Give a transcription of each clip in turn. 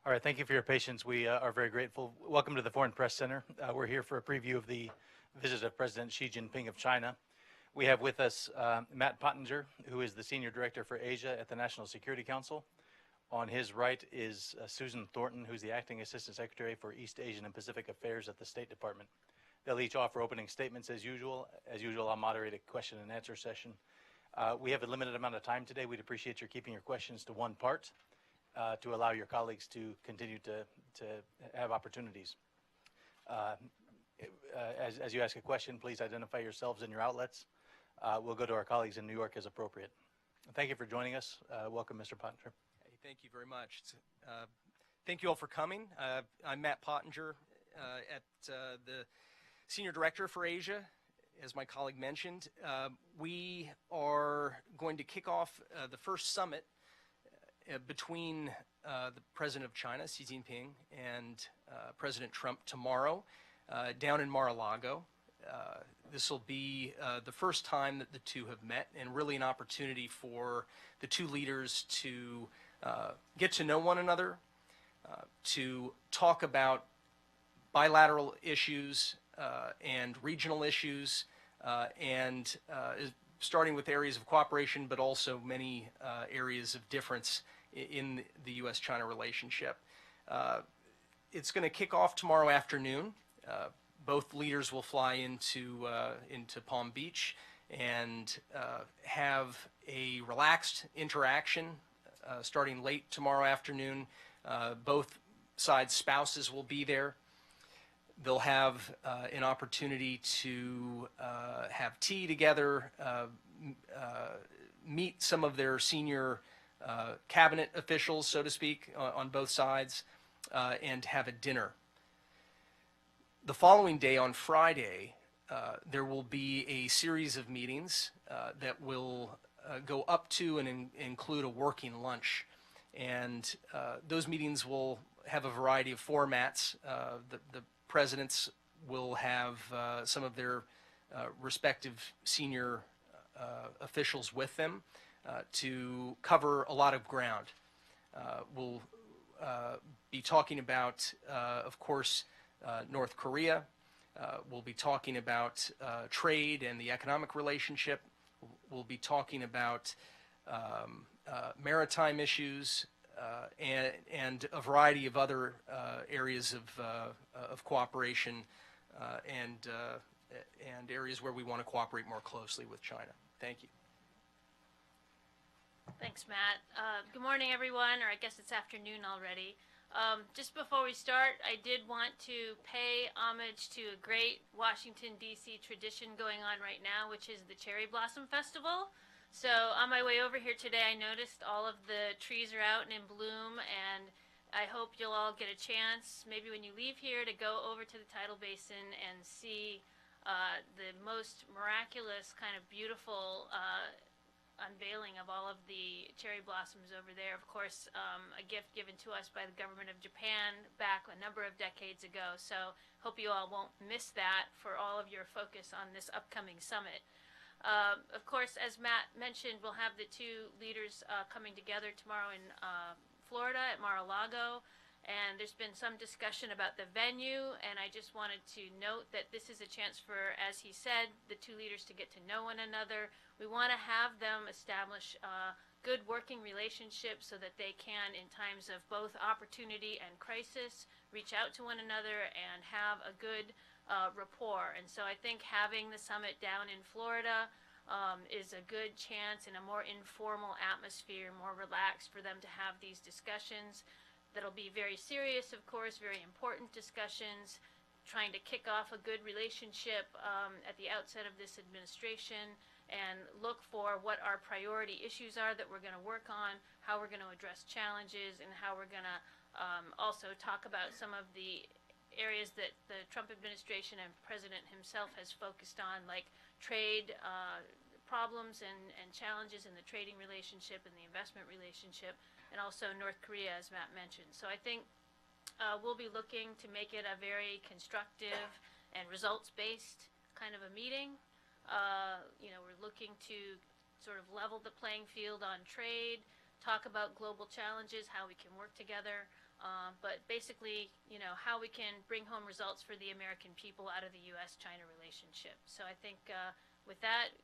All right, thank you for your patience. We are very grateful. Welcome to the Foreign Press Center. We're here for a preview of the visit of President Xi Jinping of China. We have with us Matt Pottinger, who is the Senior Director for Asia at the National Security Council. On his right is Susan Thornton, who's the Acting Assistant Secretary for East Asian and Pacific Affairs at the State Department. They'll each offer opening statements as usual. As usual, I'll moderate a question and answer session. We have a limited amount of time today. We'd appreciate your keeping your questions to one part. To allow your colleagues to continue to have opportunities. As you ask a question, please identify yourselves and your outlets. We'll go to our colleagues in New York as appropriate. Thank you for joining us. Welcome, Mr. Pottinger. Hey, thank you very much. Thank you all for coming. I'm Matt Pottinger, at the Senior Director for Asia. As my colleague mentioned, we are going to kick off the first summit between the President of China, Xi Jinping, and President Trump tomorrow down in Mar-a-Lago. This will be the first time that the two have met, and really an opportunity for the two leaders to get to know one another, to talk about bilateral issues and regional issues, and starting with areas of cooperation, but also many areas of difference in the U.S.-China relationship. It's going to kick off tomorrow afternoon. Both leaders will fly into Palm Beach and have a relaxed interaction starting late tomorrow afternoon. Both sides' spouses will be there. They'll have an opportunity to have tea together, meet some of their senior cabinet officials, so to speak, on both sides, and have a dinner. The following day, on Friday, there will be a series of meetings that will go up to and include a working lunch. And those meetings will have a variety of formats. The presidents will have some of their respective senior officials with them to cover a lot of ground. We'll be talking about, of course, North Korea. We'll be talking about trade and the economic relationship. We'll be talking about maritime issues and a variety of other areas of cooperation and areas where we want to cooperate more closely with China. Thank you. Thanks, Matt. Good morning, everyone, or I guess it's afternoon already. Just before we start, I did want to pay homage to a great Washington, D.C. tradition going on right now, which is the Cherry Blossom Festival. So on my way over here today, I noticed all of the trees are out and in bloom, and I hope you'll all get a chance, maybe when you leave here, to go over to the tidal basin and see the most miraculous, kind of beautiful unveiling of all of the cherry blossoms over there. Of course, a gift given to us by the government of Japan back a number of decades ago. So hope you all won't miss that for all of your focus on this upcoming summit. Of course, as Matt mentioned, we'll have the two leaders coming together tomorrow in Florida at Mar-a-Lago. And there's been some discussion about the venue, and I just wanted to note that this is a chance for, as he said, the two leaders to get to know one another. We want to have them establish a good working relationship so that they can, in times of both opportunity and crisis, reach out to one another and have a good rapport. And so I think having the summit down in Florida is a good chance in a more informal atmosphere, more relaxed, for them to have these discussions. That'll be very serious, of course, very important discussions, trying to kick off a good relationship at the outset of this administration, and look for what our priority issues are that we're going to work on, how we're going to address challenges, and how we're going to also talk about some of the areas that the Trump administration and President himself has focused on, like trade problems and challenges in the trading relationship and the investment relationship, and also North Korea, as Matt mentioned. So I think we'll be looking to make it a very constructive and results-based kind of a meeting. We're looking to sort of level the playing field on trade, talk about global challenges, how we can work together. But basically, how we can bring home results for the American people out of the U.S.-China relationship. So I think with that,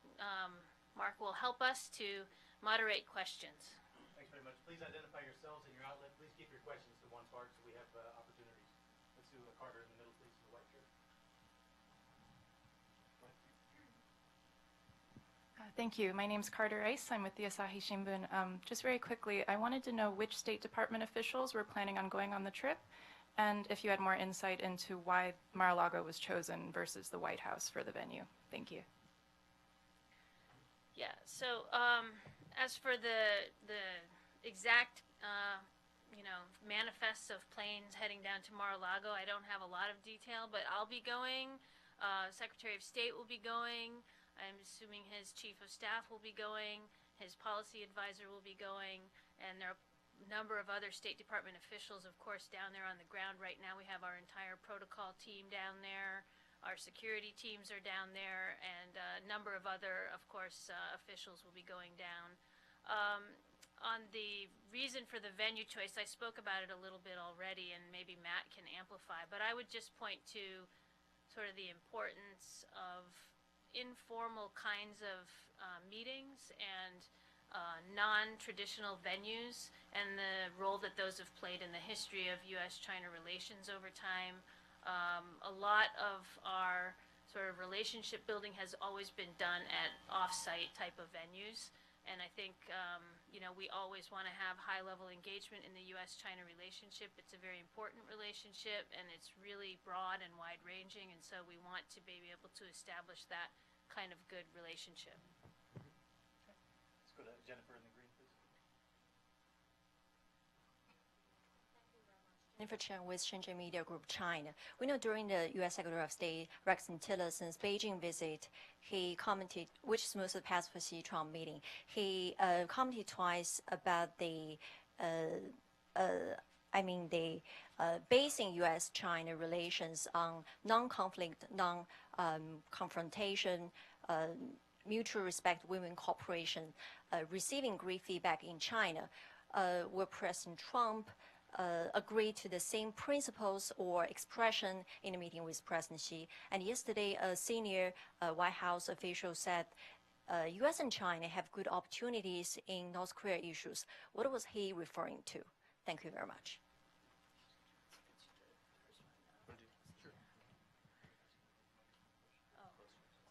Mark will help us to moderate questions. Thanks very much. Please identify yourselves and your outlet. Please keep your questions to one part so we have opportunities. Let's do Carter in the middle, please, in the white shirt. Thank you. My name's Carter Rice. I'm with the Asahi Shimbun. Just very quickly, I wanted to know which State Department officials were planning on going on the trip, and if you had more insight into why Mar-a-Lago was chosen versus the White House for the venue. Thank you. Yeah, so as for the exact, manifests of planes heading down to Mar-a-Lago, I don't have a lot of detail, but I'll be going. Secretary of State will be going. I'm assuming his chief of staff will be going, his policy advisor will be going, and there are a number of other State Department officials, of course, down there on the ground. Right now we have our entire protocol team down there, our security teams are down there, and a number of other, of course, officials will be going down. On the reason for the venue choice, I spoke about it a little bit already, and maybe Matt can amplify, but I would just point to sort of the importance of informal kinds of meetings and non-traditional venues and the role that those have played in the history of U.S.-China relations over time. A lot of our sort of relationship building has always been done at off-site type of venues, and I think we always want to have high-level engagement in the U.S.-China relationship. It's a very important relationship, and it's really broad and wide-ranging, and so we want to be able to establish that kind of good relationship. Let's go to Jennifer in the green, please. Jennifer Chen with Shenzhen Media Group, China. We know during the U.S. Secretary of State Rex Tillerson's Beijing visit, he commented, which is most of the past for Xi-Trump meeting, he commented twice about the basing U.S.-China relations on non-conflict, non-confrontation, mutual respect, win-win cooperation, receiving great feedback in China. Will President Trump agree to the same principles or expression in a meeting with President Xi? And yesterday, a senior White House official said U.S. and China have good opportunities in North Korea issues. What was he referring to? Thank you very much.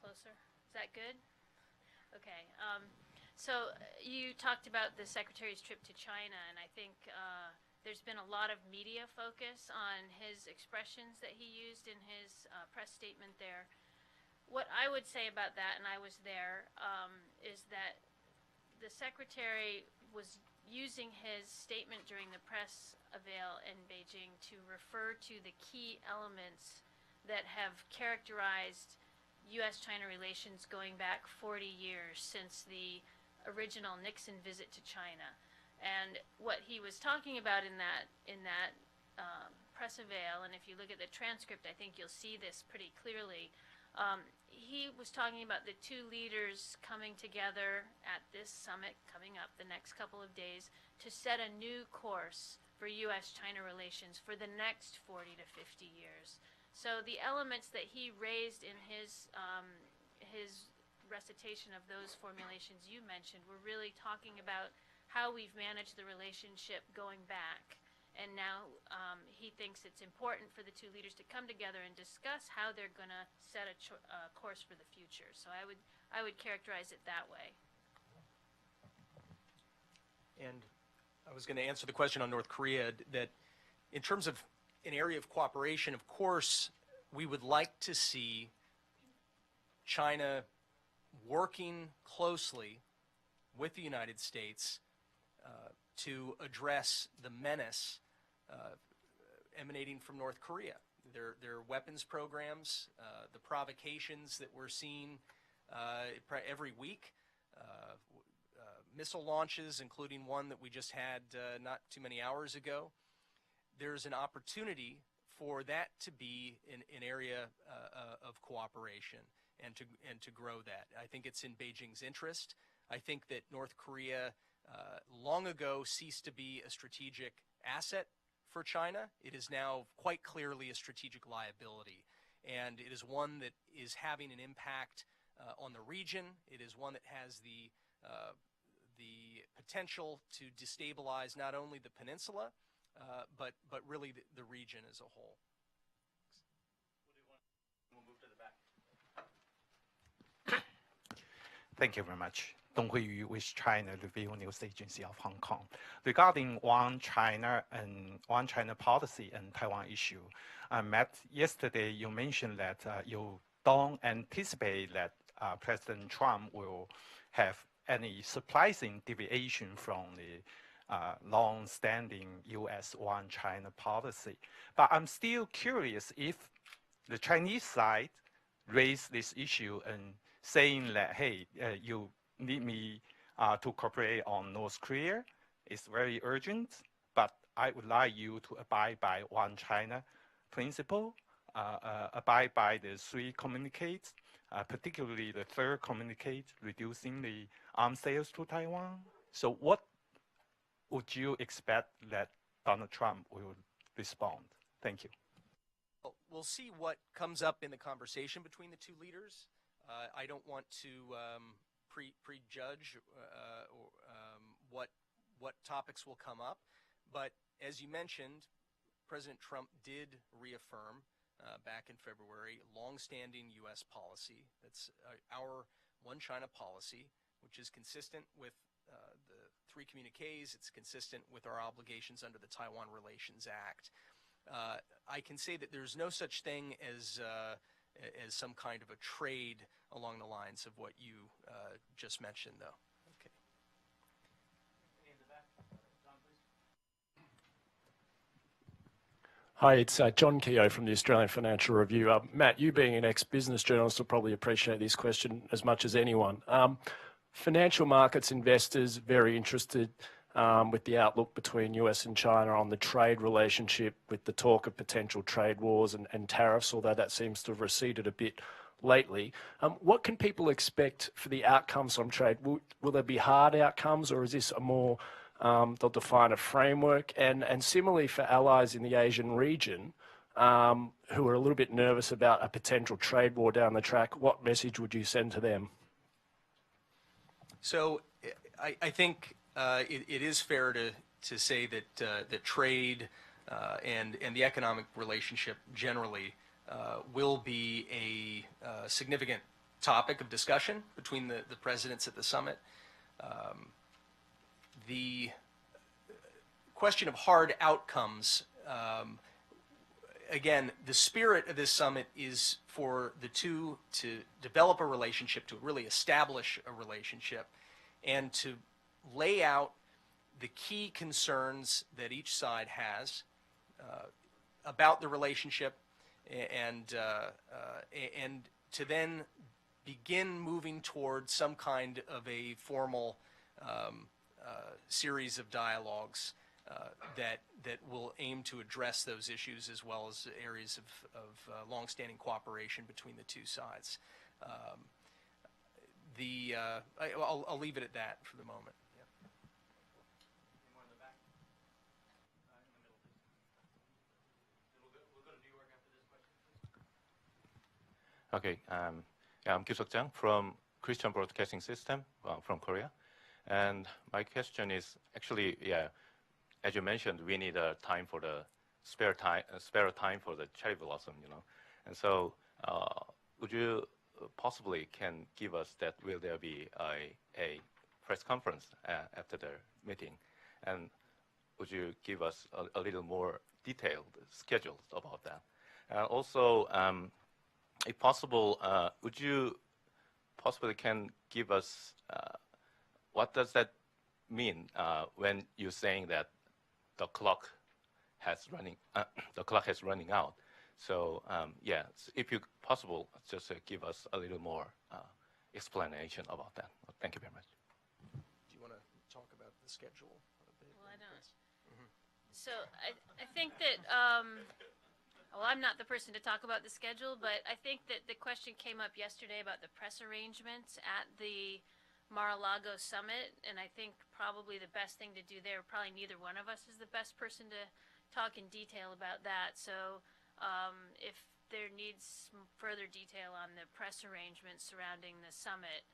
Closer? Is that good? Okay. So you talked about the Secretary's trip to China, and I think there's been a lot of media focus on his expressions that he used in his press statement there. What I would say about that, and I was there, is that the Secretary was using his statement during the press avail in Beijing to refer to the key elements that have characterized U.S.-China relations going back 40 years since the original Nixon visit to China. And what he was talking about in that press avail, and if you look at the transcript, I think you'll see this pretty clearly. He was talking about the two leaders coming together at this summit coming up the next couple of days to set a new course for U.S.-China relations for the next 40 to 50 years. So the elements that he raised in his recitation of those formulations you mentioned were really talking about how we've managed the relationship going back. And now he thinks it's important for the two leaders to come together and discuss how they're going to set a course for the future. So I would characterize it that way. And I was going to answer the question on North Korea, that in terms of an area of cooperation, of course, we would like to see China working closely with the United States to address the menace emanating from North Korea. Their weapons programs, the provocations that we're seeing every week, missile launches, including one that we just had not too many hours ago. There's an opportunity for that to be an area of cooperation and to grow that. I think it's in Beijing's interest. I think that North Korea long ago ceased to be a strategic asset for China. It is now quite clearly a strategic liability, and it is one that is having an impact on the region. It is one that has the potential to destabilize not only the peninsula, but really the region as a whole. We'll move to the back. Thank you very much. Dong Huiyu with China Review News Agency of Hong Kong. Regarding One China and One China policy and Taiwan issue, Matt, yesterday you mentioned that you don't anticipate that President Trump will have any surprising deviation from the long-standing U.S. One China policy. But I'm still curious if the Chinese side raised this issue and saying that, hey, you need me to cooperate on North Korea. It's very urgent, but I would like you to abide by One China principle, abide by the 3 communiques, particularly the 3rd communique, reducing the arms sales to Taiwan. So what would you expect that Donald Trump will respond? Thank you. We'll see what comes up in the conversation between the 2 leaders. I don't want to prejudge what topics will come up, but as you mentioned, President Trump did reaffirm back in February long-standing U.S. policy. That's our One China policy, which is consistent with the 3 communiques. It's consistent with our obligations under the Taiwan Relations Act. I can say that there's no such thing as some kind of a trade along the lines of what you just mentioned, though. Okay. In the back. John, please. Hi, it's John Keogh from the Australian Financial Review. Matt, you being an ex-business journalist will probably appreciate this question as much as anyone. Financial markets investors very interested with the outlook between US and China on the trade relationship, with the talk of potential trade wars and tariffs, although that seems to have receded a bit lately. What can people expect for the outcomes on trade? Will there be hard outcomes, or is this a more, they'll define a framework? And similarly for allies in the Asian region who are a little bit nervous about a potential trade war down the track, what message would you send to them? So I think it is fair to say that trade and the economic relationship generally will be a significant topic of discussion between the presidents at the summit. The question of hard outcomes, again, the spirit of this summit is for the 2 to develop a relationship, to really establish a relationship, and to lay out the key concerns that each side has about the relationship, and to then begin moving toward some kind of a formal series of dialogues that will aim to address those issues, as well as areas of longstanding cooperation between the 2 sides. I'll leave it at that for the moment. Yeah. Any more in the back? In the middle, please. We'll go to New York after this question, please. Okay. Yeah, I'm Kyusuk Jang from Christian Broadcasting System from Korea. And my question is actually, yeah, as you mentioned, we need a time for the spare time for the cherry blossom, you know. And so would you possibly can give us that, will there be a press conference after the meeting? And would you give us a little more detailed schedule about that? Also, if possible, would you possibly can give us what does that mean when you're saying that the clock has running out? So yeah, if you possible, just give us a little more explanation about that. Thank you very much. Do you want to talk about the schedule? Well, I don't. So I think that, well, I'm not the person to talk about the schedule, but I think that the question came up yesterday about the press arrangements at the Mar-a-Lago summit, and I think probably the best thing to do there, probably neither one of us is the best person to talk in detail about that. So if there needs some further detail on the press arrangements surrounding the summit,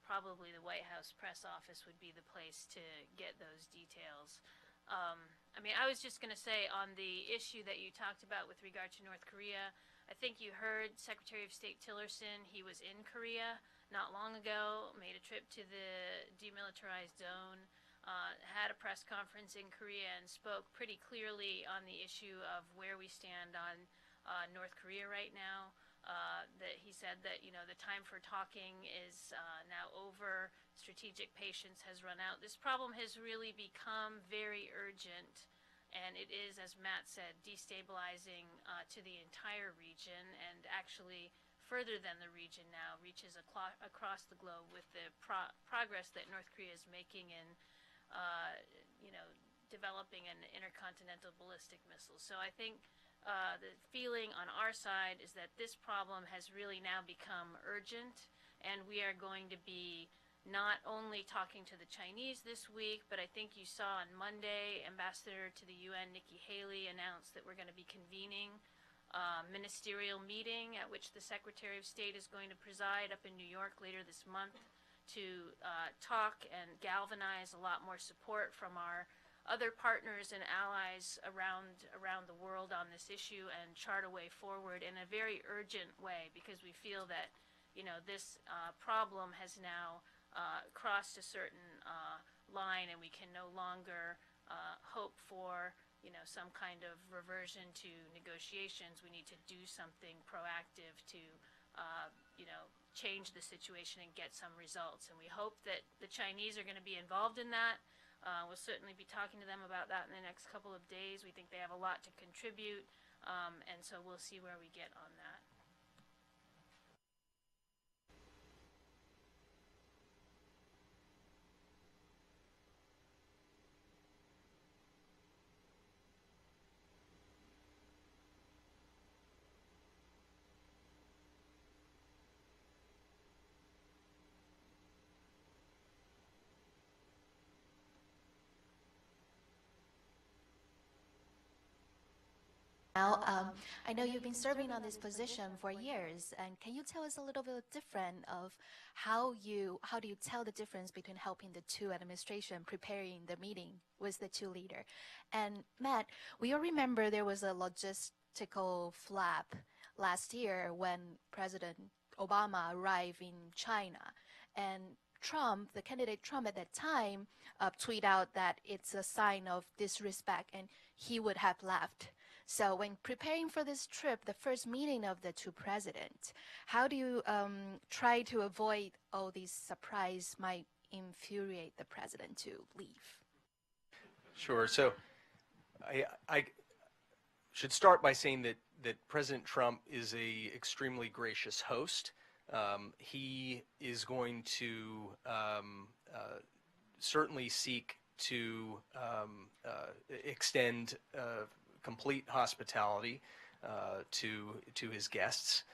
probably the White House press office would be the place to get those details. I mean, I was just going to say on the issue that you talked about with regard to North Korea, I think you heard Secretary of State Tillerson. He was in Korea not long ago, made a trip to the demilitarized zone, had a press conference in Korea, and spoke pretty clearly on the issue of where we stand on North Korea right now. That he said that, you know, the time for talking is now over. Strategic patience has run out. This problem has really become very urgent, and it is, as Matt said, destabilizing to the entire region, and actually further than the region now, reaches across the globe with the progress that North Korea is making in, you know, developing an intercontinental ballistic missile. So I think the feeling on our side is that this problem has really now become urgent, and we are going to be not only talking to the Chinese this week, but I think you saw on Monday, Ambassador to the UN, Nikki Haley, announced that we're going to be convening a ministerial meeting at which the Secretary of State is going to preside up in New York later this month to talk and galvanize a lot more support from our other partners and allies around the world on this issue and chart a way forward in a very urgent way, because we feel that, you know, this problem has now crossed a certain line, and we can no longer hope for, you know, some kind of reversion to negotiations. We need to do something proactive to, you know, change the situation and get some results. And we hope that the Chinese are going to be involved in that. We'll certainly be talking to them about that in the next couple of days. We think they have a lot to contribute, and so we'll see where we get on that. Now, I know you've been serving on this position for years, and can you tell us a little bit different of how do you tell the difference between helping the two administration preparing the meeting with the two leaders? And Matt, we all remember there was a logistical flap last year when President Obama arrived in China, and Trump, the candidate Trump at that time, tweeted out that it's a sign of disrespect and he would have left. So when preparing for this trip, the first meeting of the two presidents, how do you try to avoid all these surprise might infuriate the president to leave? Sure. So I should start by saying that President Trump is an extremely gracious host. He is going to certainly seek to extend complete hospitality to his guests,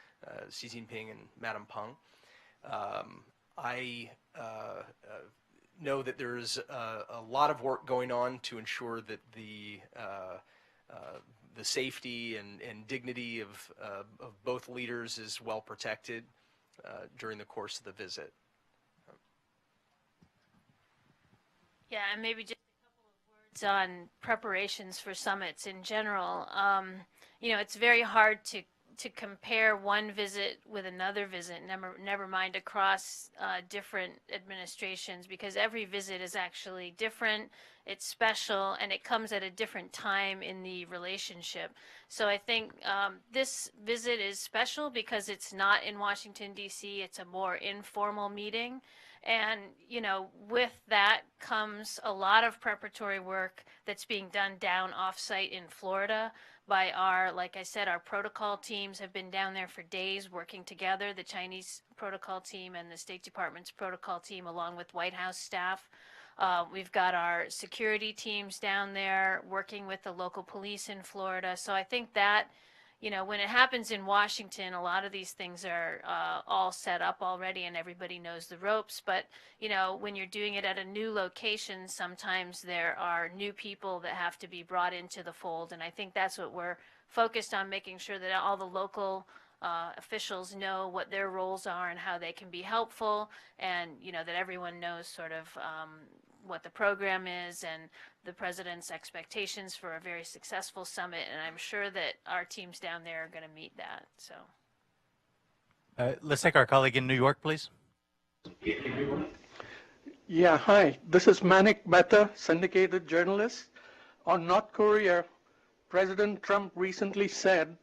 Xi Jinping and Madam Peng. I know that there's a lot of work going on to ensure that the safety and dignity of both leaders is well protected during the course of the visit. Yeah, and maybe just on preparations for summits in general. You know, it's very hard to compare one visit with another visit, never mind across different administrations, because every visit is actually different, it's special, and it comes at a different time in the relationship. So I think this visit is special because it's not in Washington, D.C., it's a more informal meeting. And, you know, with that comes a lot of preparatory work that's being done down off-site in Florida by our, like I said, our protocol teams have been down there for days working together, the Chinese protocol team and the State Department's protocol team, along with White House staff. We've got our security teams down there working with the local police in Florida. So I think that, when it happens in Washington, a lot of these things are all set up already and everybody knows the ropes. But, when you're doing it at a new location, sometimes there are new people that have to be brought into the fold. And I think that's what we're focused on, making sure that all the local officials know what their roles are and how they can be helpful, and, that everyone knows sort of what the program is and the president's expectations for a very successful summit, and I'm sure that our teams down there are going to meet that. So, let's take our colleague in New York, please. Yeah, hi. This is Manik Mehta, syndicated journalist. On North Korea, President Trump recently said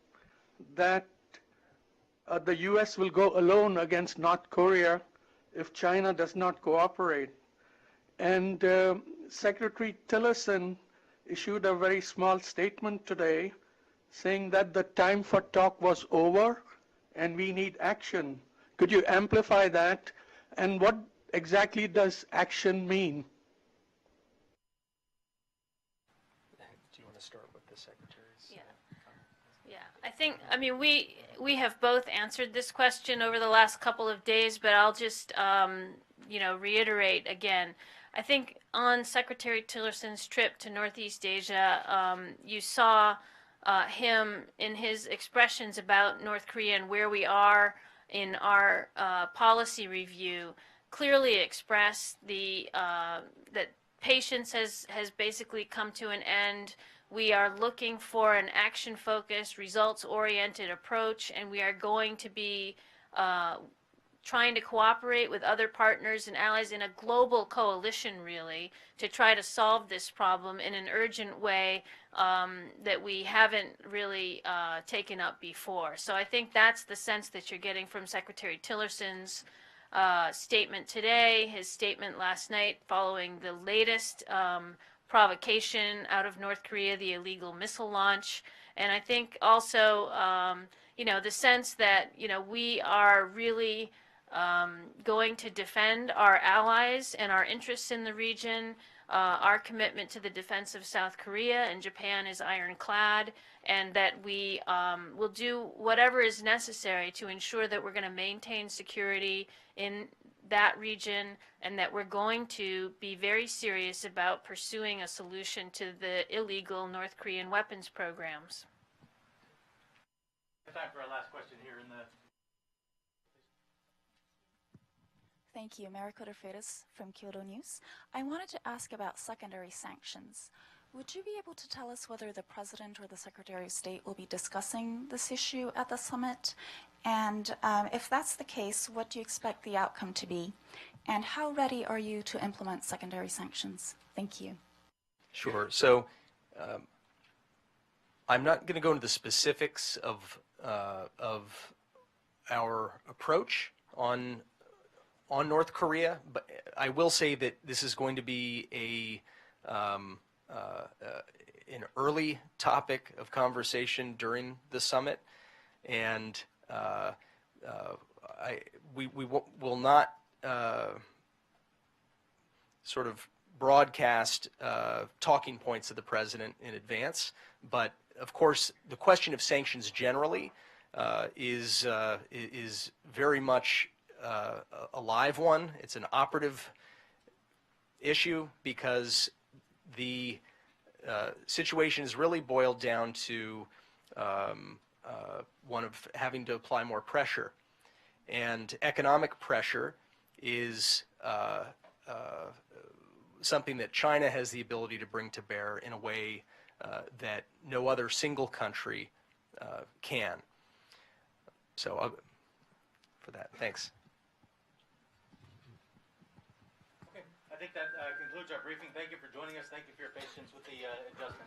that the U.S. will go alone against North Korea if China does not cooperate. And Secretary Tillerson issued a very small statement today saying that the time for talk was over and we need action. Could you amplify that? And what exactly does action mean? Do you want to start with the secretaries? Yeah, I mean, we have both answered this question over the last couple of days, but I'll just, reiterate again. I think on Secretary Tillerson's trip to Northeast Asia, you saw him in his expressions about North Korea and where we are in our policy review clearly express that patience has basically come to an end. We are looking for an action-focused, results-oriented approach, and we are going to be trying to cooperate with other partners and allies in a global coalition, really, to try to solve this problem in an urgent way that we haven't really taken up before. So I think that's the sense that you're getting from Secretary Tillerson's statement today, his statement last night following the latest provocation out of North Korea, the illegal missile launch. And I think also, the sense that, we are really going to defend our allies and our interests in the region. Our commitment to the defense of South Korea and Japan is ironclad, and that we will do whatever is necessary to ensure that we're going to maintain security in that region, and that we're going to be very serious about pursuing a solution to the illegal North Korean weapons programs. Time for our last question here in the... Thank you. Mariko Freitas from Kyodo News. I wanted to ask about secondary sanctions. Would you be able to tell us whether the President or the Secretary of State will be discussing this issue at the summit? And if that's the case, what do you expect the outcome to be? And how ready are you to implement secondary sanctions? Thank you. Sure. So I'm not going to go into the specifics of our approach on North Korea, but I will say that this is going to be an early topic of conversation during the summit, and we will not sort of broadcast talking points of the president in advance. But of course, the question of sanctions generally is very much a live one. It's an operative issue because the situation is really boiled down to one of having to apply more pressure. And economic pressure is something that China has the ability to bring to bear in a way that no other single country can. So for that, thanks. Okay, I think that concludes our briefing. Thank you for joining us. Thank you for your patience with the adjustment.